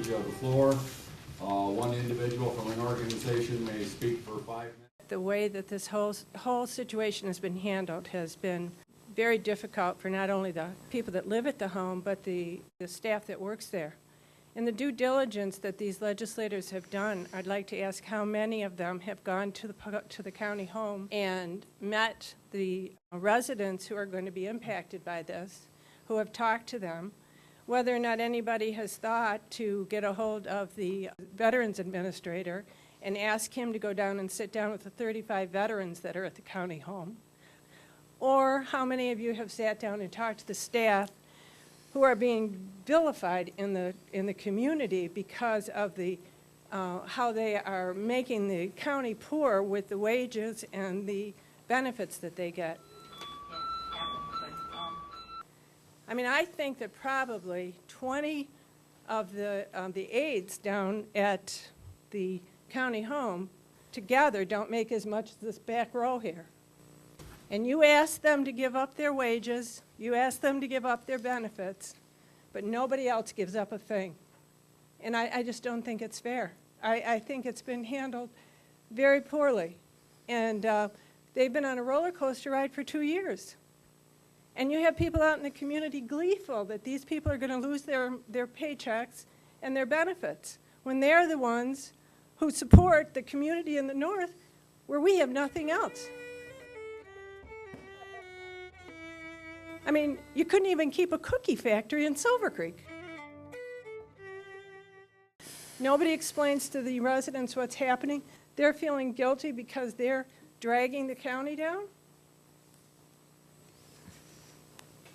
you have the floor. One individual from an organization may speak for 5 minutes. The way that this whole situation has been handled has been very difficult for not only the people that live at the home, but the staff that works there. In the due diligence that these legislators have done, I'd like to ask how many of them have gone to the county home and met the residents who are going to be impacted by this, who have talked to them, whether or not anybody has thought to get a hold of the Veterans Administrator and ask him to go down and sit down with the 35 veterans that are at the county home. Or how many of you have sat down and talked to the staff who are being vilified in the community because of the how they are making the county poor with the wages and the benefits that they get. I mean, I think that probably 20 of the aides down at the county home together don't make as much as this back row here. And you ask them to give up their wages, you ask them to give up their benefits, but nobody else gives up a thing. And I just don't think it's fair. I think it's been handled very poorly. And they've been on a roller coaster ride for 2 years. And you have people out in the community gleeful that these people are going to lose their paychecks and their benefits when they're the ones who support the community in the north where we have nothing else. I mean, you couldn't even keep a cookie factory in Silver Creek. Nobody explains to the residents what's happening. They're feeling guilty because they're dragging the county down.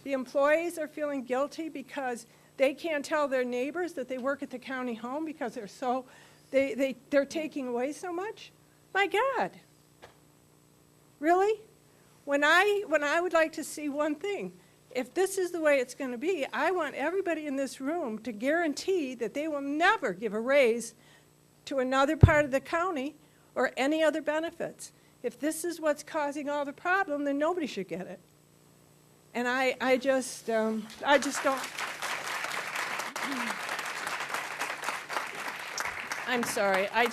The employees are feeling guilty because they can't tell their neighbors that they work at the county home because they're taking away so much. My God. Really? When I would like to see one thing, if this is the way it's going to be, I want everybody in this room to guarantee that they will never give a raise to another part of the county or any other benefits. If this is what's causing all the problem, then nobody should get it. And I just don't. I'm sorry. I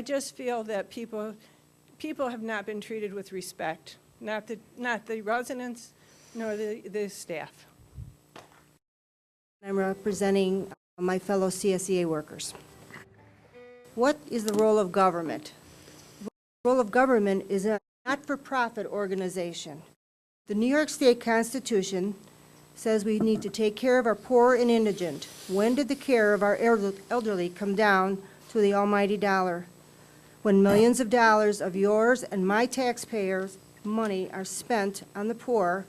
just feel that people have not been treated with respect. Not the residents, nor the staff. I'm representing my fellow CSEA workers. What is the role of government? The role of government is a not-for-profit organization. The New York State Constitution says we need to take care of our poor and indigent. When did the care of our elderly come down to the almighty dollar? When millions of dollars of yours and my taxpayers' money are spent on the poor,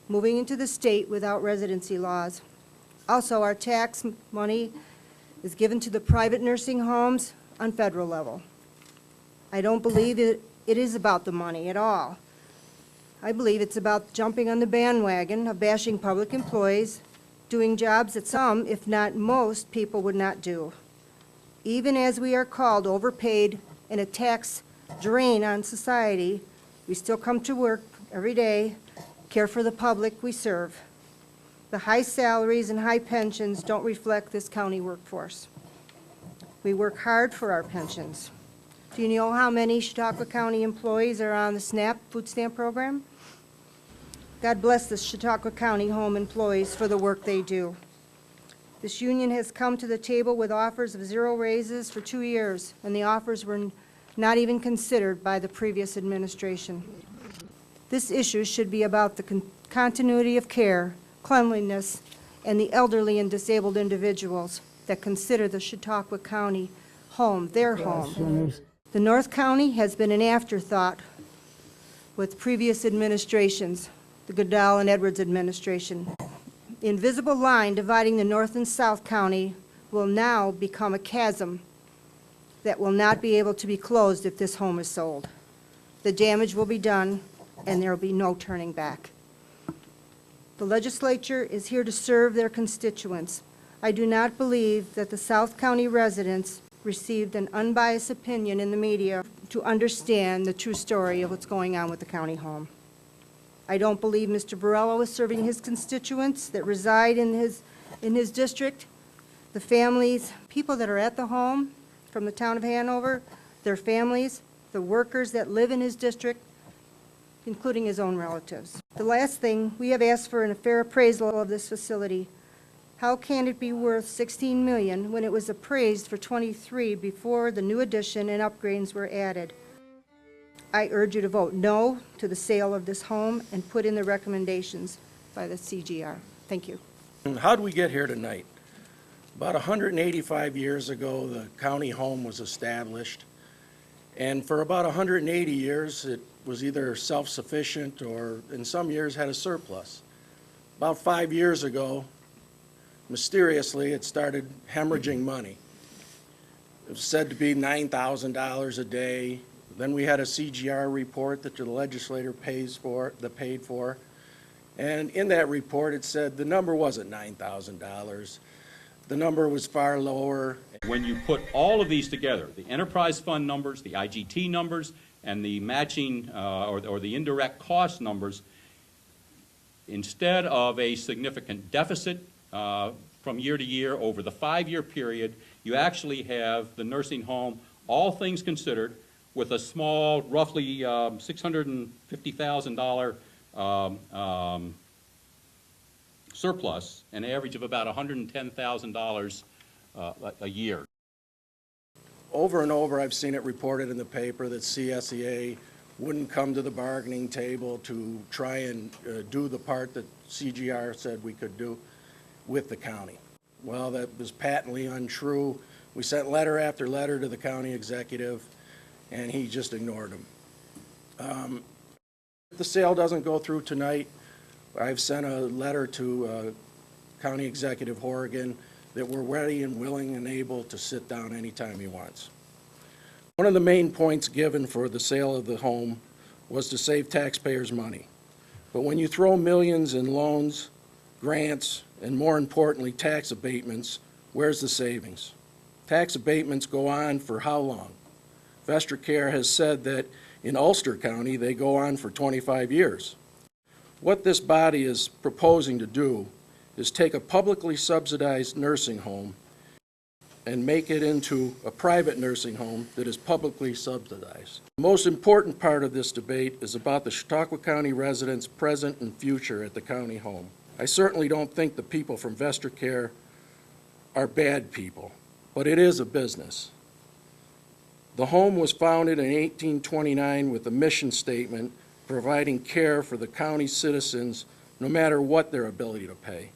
moving into the state without residency laws. Also, our tax money is given to the private nursing homes on federal level. I don't believe it is about the money at all. I believe it's about jumping on the bandwagon of bashing public employees, doing jobs that some, if not most, people would not do. Even as we are called overpaid and a tax drain on society, we still come to work every day, care for the public we serve. The high salaries and high pensions don't reflect this county workforce. We work hard for our pensions. Do you know how many Chautauqua County employees are on the SNAP food stamp program? God bless the Chautauqua County home employees for the work they do. This union has come to the table with offers of 0 raises for 2 years, and the offers were not even considered by the previous administration. This issue should be about the continuity of care, cleanliness, and the elderly and disabled individuals that consider the Chautauqua County home their home. The North County has been an afterthought with previous administrations, the Goodell and Edwards administration. The invisible line dividing the North and South County will now become a chasm that will not be able to be closed if this home is sold. The damage will be done, and there will be no turning back. The legislature is here to serve their constituents. I do not believe that the South County residents received an unbiased opinion in the media to understand the true story of what's going on with the county home. I don't believe Mr. Borrello is serving his constituents that reside in his district the families, people that are at the home from the town of Hanover, their families, the workers that live in his district, including his own relatives. The last thing, we have asked for a fair appraisal of this facility. How can it be worth $16 million when it was appraised for $23 before the new addition and upgrades were added? I urge you to vote no to the sale of this home and put in the recommendations by the CGR. Thank you. How did we get here tonight? About 185 years ago, the county home was established, and for about 180 years, it was either self-sufficient or in some years had a surplus. About 5 years ago, mysteriously, it started hemorrhaging money. It was said to be $9,000 a day. Then we had a CGR report that the legislator paid for. And in that report, it said the number wasn't $9,000. The number was far lower. When you put all of these together, the enterprise fund numbers, the IGT numbers, and the matching or the indirect cost numbers, instead of a significant deficit from year to year over the 5-year period, you actually have the nursing home, all things considered, with a small, roughly $650,000 surplus, an average of about $110,000 a year. Over and over, I've seen it reported in the paper that CSEA wouldn't come to the bargaining table to try and do the part that CGR said we could do with the county. Well, that was patently untrue. We sent letter after letter to the county executive, and he just ignored them. If the sale doesn't go through tonight, I've sent a letter to County Executive Horrigan that we're ready and willing and able to sit down anytime he wants. One of the main points given for the sale of the home was to save taxpayers money. But when you throw millions in loans, grants, and more importantly, tax abatements, where's the savings? Tax abatements go on for how long? VestraCare has said that in Ulster County, they go on for 25 years. What this body is proposing to do is take a publicly subsidized nursing home and make it into a private nursing home that is publicly subsidized. The most important part of this debate is about the Chautauqua County residents' present and future at the county home. I certainly don't think the people from VestraCare are bad people, but it is a business. The home was founded in 1829 with a mission statement providing care for the county's citizens no matter what their ability to pay.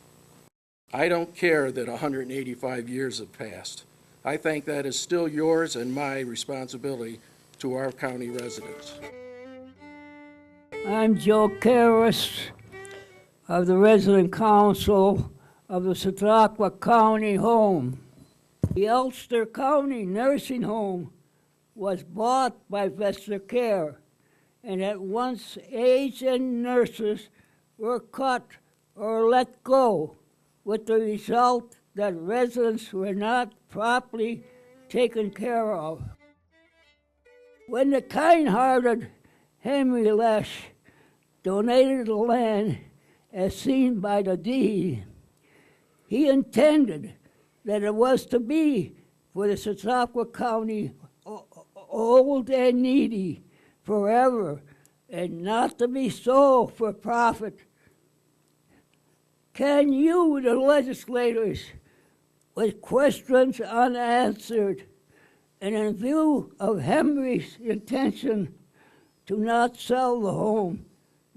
I don't care that 185 years have passed. I think that is still yours and my responsibility to our county residents. I'm Joe Karras of the Resident Council of the Chautauqua County Home. The Ulster County Nursing Home was bought by VestraCare, and at once aides and nurses were cut or let go, with the result that residents were not properly taken care of. When the kind-hearted Henry Lesh donated the land as seen by the deed, he intended that it was to be for the Chautauqua County old and needy forever, and not to be sold for profit. Can you, the legislators, with questions unanswered, and in view of Henry's intention to not sell the home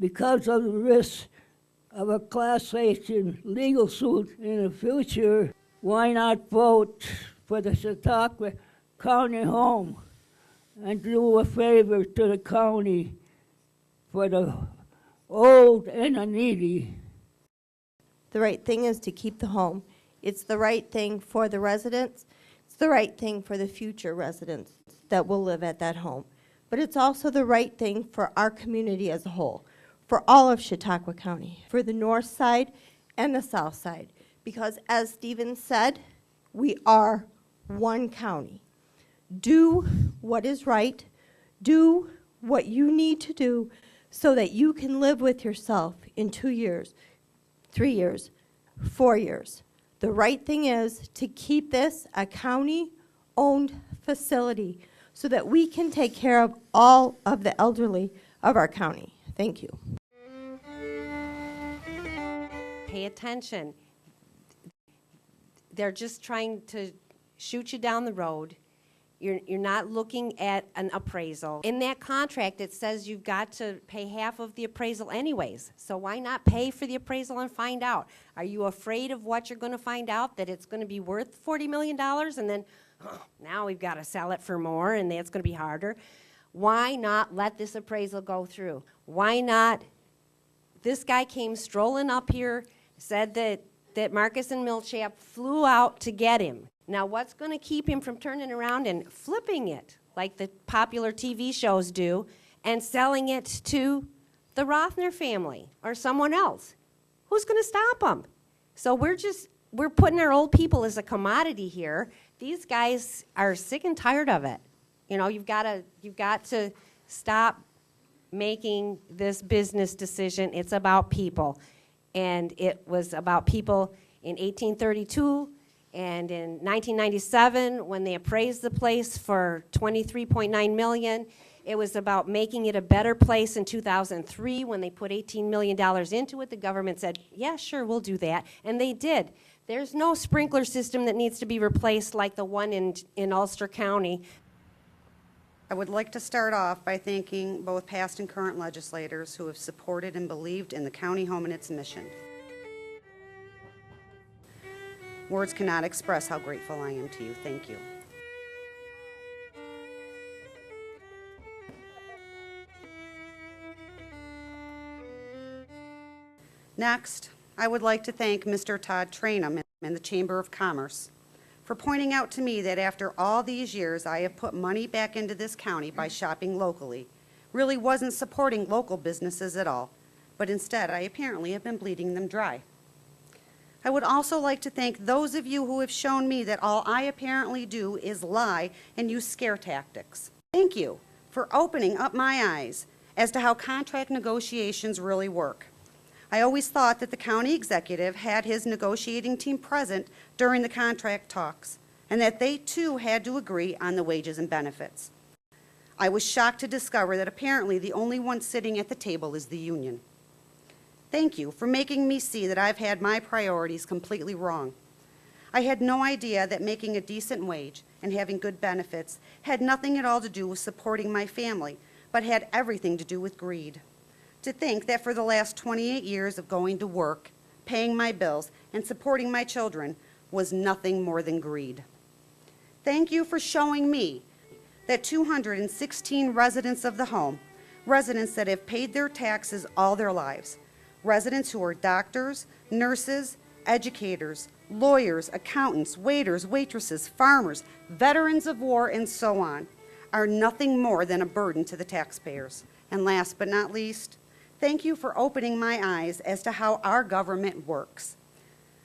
because of the risk of a class action legal suit in the future, why not vote for the Chautauqua County home and do a favor to the county for the old and the needy? The right thing is to keep the home. It's the right thing for the residents. It's the right thing for the future residents that will live at that home. But it's also the right thing for our community as a whole, for all of Chautauqua County, for the north side and the south side. Because as Stephen said, we are one county. Do what is right. Do what you need to do so that you can live with yourself in 2 years, 3 years, 4 years. The right thing is to keep this a county-owned facility so that we can take care of all of the elderly of our county. Thank you. Pay attention. They're just trying to shoot you down the road. You're not looking at an appraisal. In that contract, it says you've got to pay half of the appraisal anyways. So why not pay for the appraisal and find out? Are you afraid of what you're going to find out, that it's going to be worth $40 million and then now we've got to sell it for more and that's going to be harder? Why not let this appraisal go through? Why not? This guy came strolling up here, said that Marcus and Milchap flew out to get him. Now, what's going to keep him from turning around and flipping it, like the popular TV shows do, and selling it to the Rothner family or someone else? Who's going to stop him? So we're putting our old people as a commodity here. These guys are sick and tired of it. You know, you've got to stop making this business decision. It's about people. And it was about people in 1832 and in 1997 when they appraised the place for $23.9 million. It was about making it a better place in 2003 when they put $18 million into it. The government said, yeah, sure, we'll do that. And they did. There's no sprinkler system that needs to be replaced like the one in Ulster County. I would like to start off by thanking both past and current legislators who have supported and believed in the county home and its mission. Words cannot express how grateful I am to you. Thank you. Next, I would like to thank Mr. Todd Trainum and the Chamber of Commerce for pointing out to me that after all these years I have put money back into this county by shopping locally, really wasn't supporting local businesses at all, but instead I apparently have been bleeding them dry. I would also like to thank those of you who have shown me that all I apparently do is lie and use scare tactics. Thank you for opening up my eyes as to how contract negotiations really work. I always thought that the county executive had his negotiating team present during the contract talks, and that they too had to agree on the wages and benefits. I was shocked to discover that apparently the only one sitting at the table is the union. Thank you for making me see that I've had my priorities completely wrong. I had no idea that making a decent wage and having good benefits had nothing at all to do with supporting my family, but had everything to do with greed. To think that for the last 28 years of going to work, paying my bills, and supporting my children was nothing more than greed. Thank you for showing me that 216 residents of the home, residents that have paid their taxes all their lives, residents who are doctors, nurses, educators, lawyers, accountants, waiters, waitresses, farmers, veterans of war, and so on, are nothing more than a burden to the taxpayers. And last but not least, thank you for opening my eyes as to how our government works.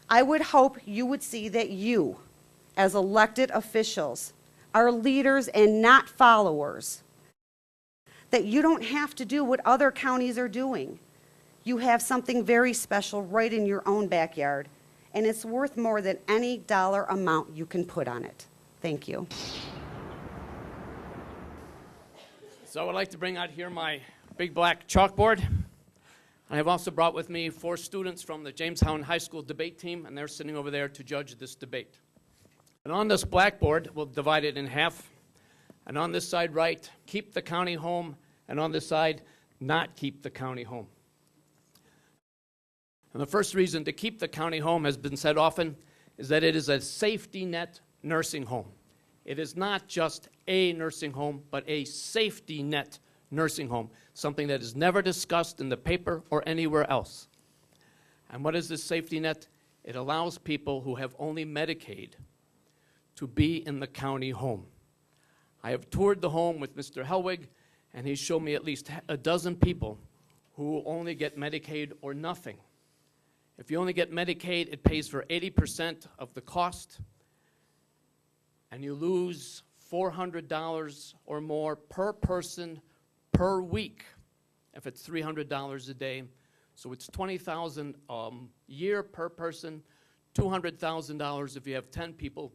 I would hope you would see that you, as elected officials, are leaders and not followers, that you don't have to do what other counties are doing. You have something very special right in your own backyard, and it's worth more than any dollar amount you can put on it. Thank you. So I would like to bring out here my big black chalkboard. I have also brought with me 4 students from the Jamestown High School debate team, and they're sitting over there to judge this debate. And on this blackboard, we'll divide it in half. And on this side right, keep the county home, and on this side, not keep the county home. And the first reason to keep the county home has been said often is that it is a safety net nursing home. It is not just a nursing home, but a safety net nursing home, something that is never discussed in the paper or anywhere else. And what is this safety net? It allows people who have only Medicaid to be in the county home. I have toured the home with Mr. Helwig, and he showed me at least a dozen people who only get Medicaid or nothing. If you only get Medicaid, it pays for 80% of the cost, and you lose $400 or more per person per week if it's $300 a day. So it's $20,000 a year per person, $200,000 if you have 10 people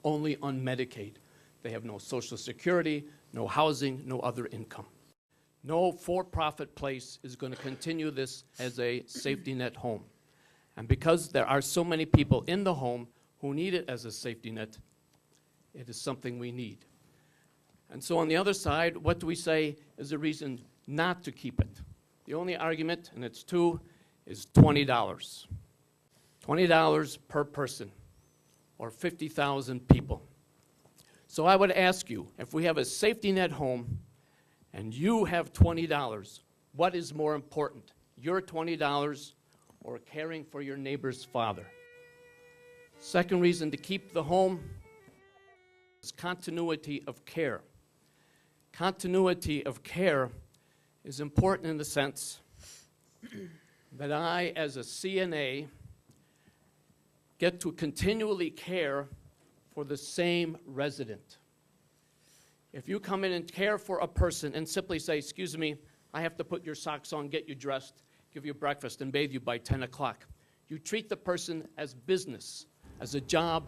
only on Medicaid. They have no Social Security, no housing, no other income. No for-profit place is going to continue this as a safety net home. And because there are so many people in the home who need it as a safety net, it is something we need. And so on the other side, what do we say is a reason not to keep it? The only argument, and it's two, is $20. $20 per person, or 50,000 people. So I would ask you, if we have a safety net home and you have $20, what is more important, your $20 or caring for your neighbor's father? Second reason to keep the home is continuity of care. Continuity of care is important in the sense that I, as a CNA, get to continually care for the same resident. If you come in and care for a person and simply say, excuse me, I have to put your socks on, get you dressed, give you breakfast, and bathe you by 10 o'clock, you treat the person as business, as a job,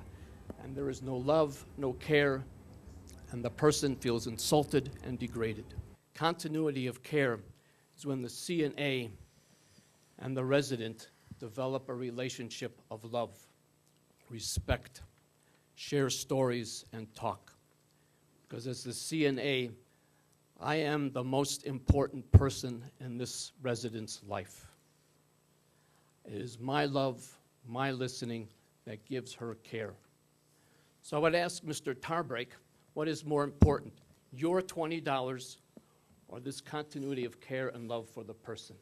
and there is no love, no care, and the person feels insulted and degraded. Continuity of care is when the CNA and the resident develop a relationship of love, respect, share stories, and talk. Because as the CNA, I am the most important person in this resident's life. It is my love, my listening, that gives her care. So I would ask Mr. Tarbrake, what is more important, your $20 or this continuity of care and love for the person?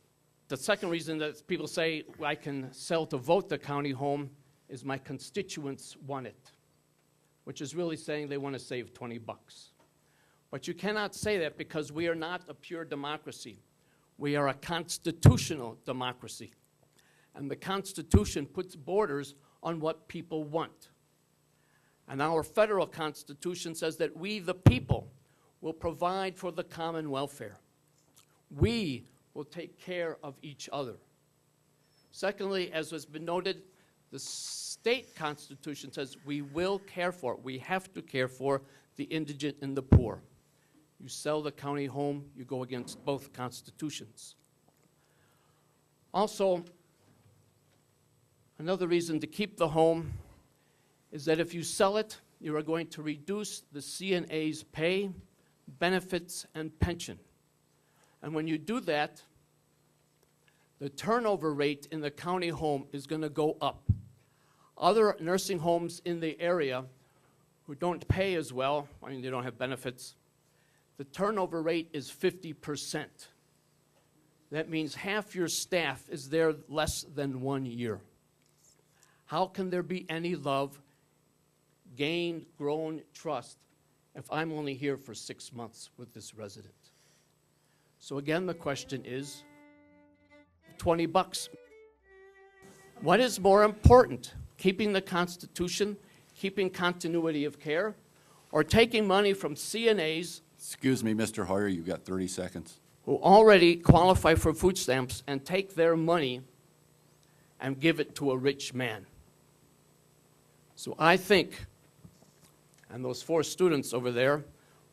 The second reason that people say I can sell to vote the county home is my constituents want it, which is really saying they want to save 20 bucks. But you cannot say that because we are not a pure democracy. We are a constitutional democracy. And the Constitution puts borders on what people want. And our federal Constitution says that we, the people, will provide for the common welfare. We will take care of each other. Secondly, as has been noted, the state constitution says we will care for, we have to care for the indigent and the poor. You sell the county home, you go against both constitutions. Also, another reason to keep the home is that if you sell it, you are going to reduce the CNA's pay, benefits, and pension. And when you do that, the turnover rate in the county home is going to go up. Other nursing homes in the area who don't pay as well, I mean, they don't have benefits, the turnover rate is 50%. That means half your staff is there less than 1 year. How can there be any love, gained, grown trust if I'm only here for 6 months with this resident? So again, the question is, 20 bucks. What is more important, keeping the Constitution, keeping continuity of care, or taking money from CNAs? Excuse me, Mr. Hoyer, you've got 30 seconds. Who already qualify for food stamps and take their money and give it to a rich man? So I think, and those 4 students over there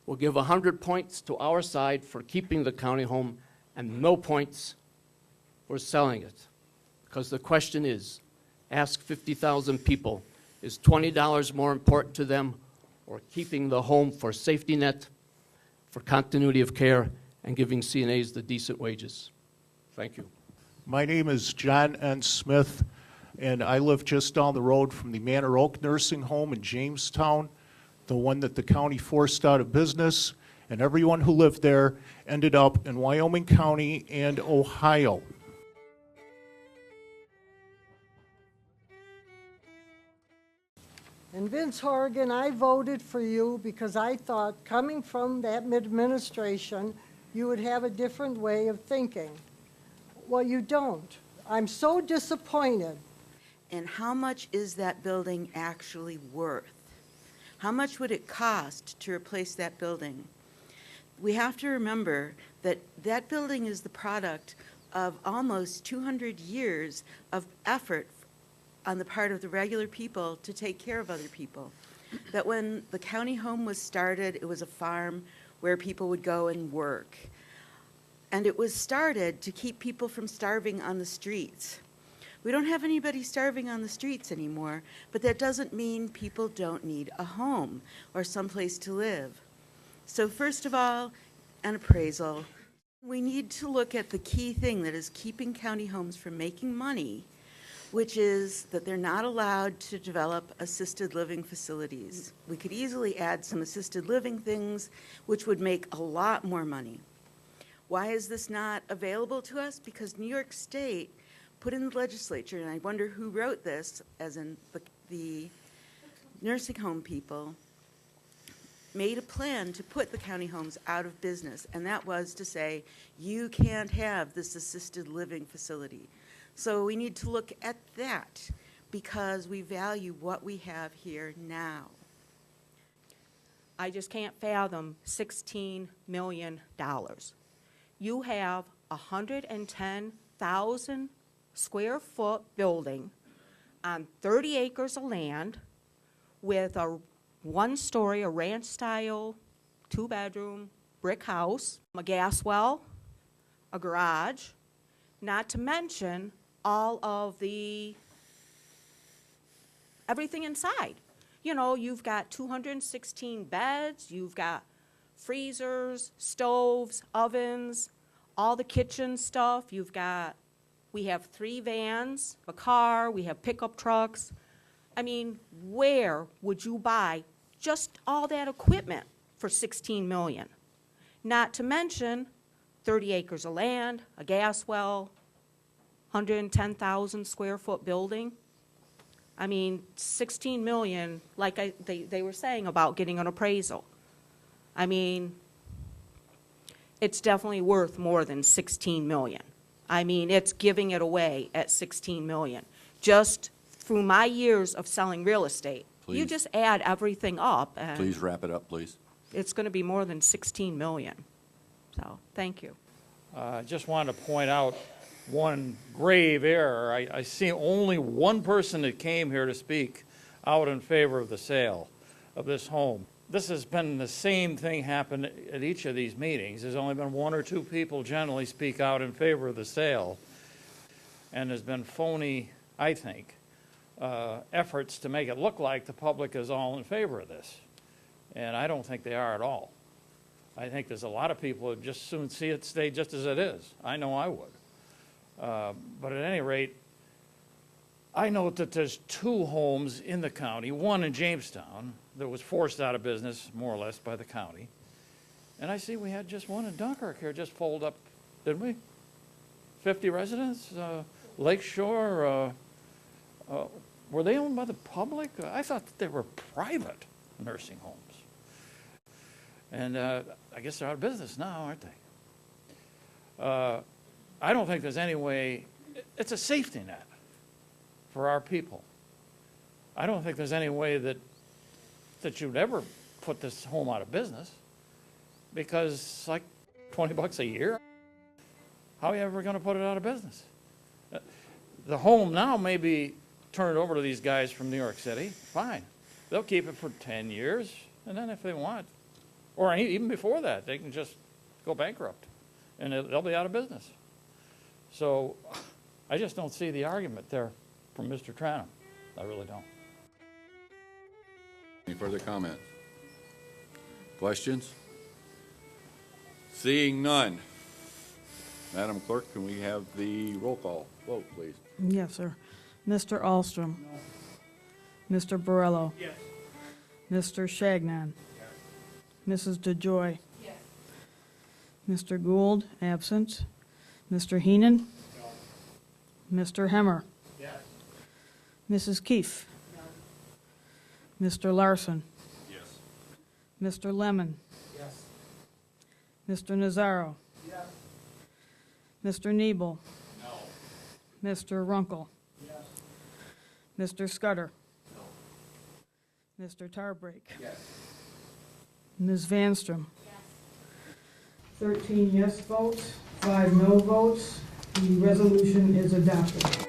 will give 100 points to our side for keeping the county home and no points for selling it. Because the question is, ask 50,000 people, is $20 more important to them or keeping the home for safety net, for continuity of care, and giving CNAs the decent wages? Thank you. My name is John N. Smith, and I live just down the road from the Manor Oak Nursing Home in Jamestown, the one that the county forced out of business, and everyone who lived there ended up in Wyoming County and Ohio. And Vince Horrigan, I voted for you because I thought, coming from that administration, you would have a different way of thinking. Well, you don't. I'm so disappointed. And how much is that building actually worth? How much would it cost to replace that building? We have to remember that that building is the product of almost 200 years of effort on the part of the regular people to take care of other people. That when the county home was started, it was a farm where people would go and work. And it was started to keep people from starving on the streets. We don't have anybody starving on the streets anymore, but that doesn't mean people don't need a home or someplace to live. So first of all, an appraisal. We need to look at the key thing that is keeping county homes from making money, which is that they're not allowed to develop assisted living facilities. We could easily add some assisted living things, which would make a lot more money. Why is this not available to us? Because New York State put in the legislature, and I wonder who wrote this, as in the nursing home people, made a plan to put the county homes out of business, and that was to say, you can't have this assisted living facility. So we need to look at that because we value what we have here now. I just can't fathom $16 million. You have a 110,000 square foot building on 30 acres of land with a one-story, a ranch-style, two-bedroom brick house, a gas well, a garage, not to mention all of the, everything inside. You know, you've got 216 beds, you've got freezers, stoves, ovens, all the kitchen stuff. You've got, we have 3 vans, a car, we have pickup trucks. I mean, where would you buy just all that equipment for $16 million? Not to mention 30 acres of land, a gas well, 110,000 square foot building. I mean, 16 million, like they were saying about getting an appraisal. I mean, it's definitely worth more than 16 million. I mean, it's giving it away at 16 million. Just through my years of selling real estate, you just add everything up and Please wrap it up, please. it's going to be more than 16 million. So, thank you. I just wanted to point out one grave error. I see only one person that came here to speak out in favor of the sale of this home. This has been the same thing happen at each of these meetings. There's only been 1 or 2 people generally speak out in favor of the sale. And there's been phony, I think, efforts to make it look like the public is all in favor of this. And I don't think they are at all. I think there's a lot of people who would just soon see it stay just as it is. I know I would. But at any rate, I note that there's 2 homes in the county, one in Jamestown that was forced out of business, more or less, by the county. And I see we had just one in Dunkirk here, just folded up, didn't we? 50 residents, Lakeshore, were they owned by the public? I thought that they were private nursing homes. And I guess they're out of business now, aren't they? I don't think there's any way, it's a safety net for our people. I don't think there's any way that you'd ever put this home out of business because it's like $20 a year. How are you ever going to put it out of business? The home now may be turned over to these guys from New York City. Fine. They'll keep it for 10 years, and then if they want, or even before that, they can just go bankrupt, and they'll be out of business. So I just don't see the argument there from Mr. Tranum. I really don't. Any further comments? Questions? Seeing none. Madam Clerk, can we have the roll call vote, please? Yes, sir. Mr. Alstrom. No. Mr. Borello. Yes. Mr. Shagnon. Yes. Mrs. DeJoy. Yes. Mr. Gould, absent. Mr. Heenan. No. Mr. Hemmer. Yes. Mrs. Keefe. No. Mr. Larson. Yes. Mr. Lemon. Yes. Mr. Nazaro. Yes. Mr. Niebel. No. Mr. Runkle. Yes. Mr. Scudder. No. Mr. Tarbrake. Yes. Ms. Vanstrom. Yes. 13 yes votes, 5 no votes. The resolution is adopted.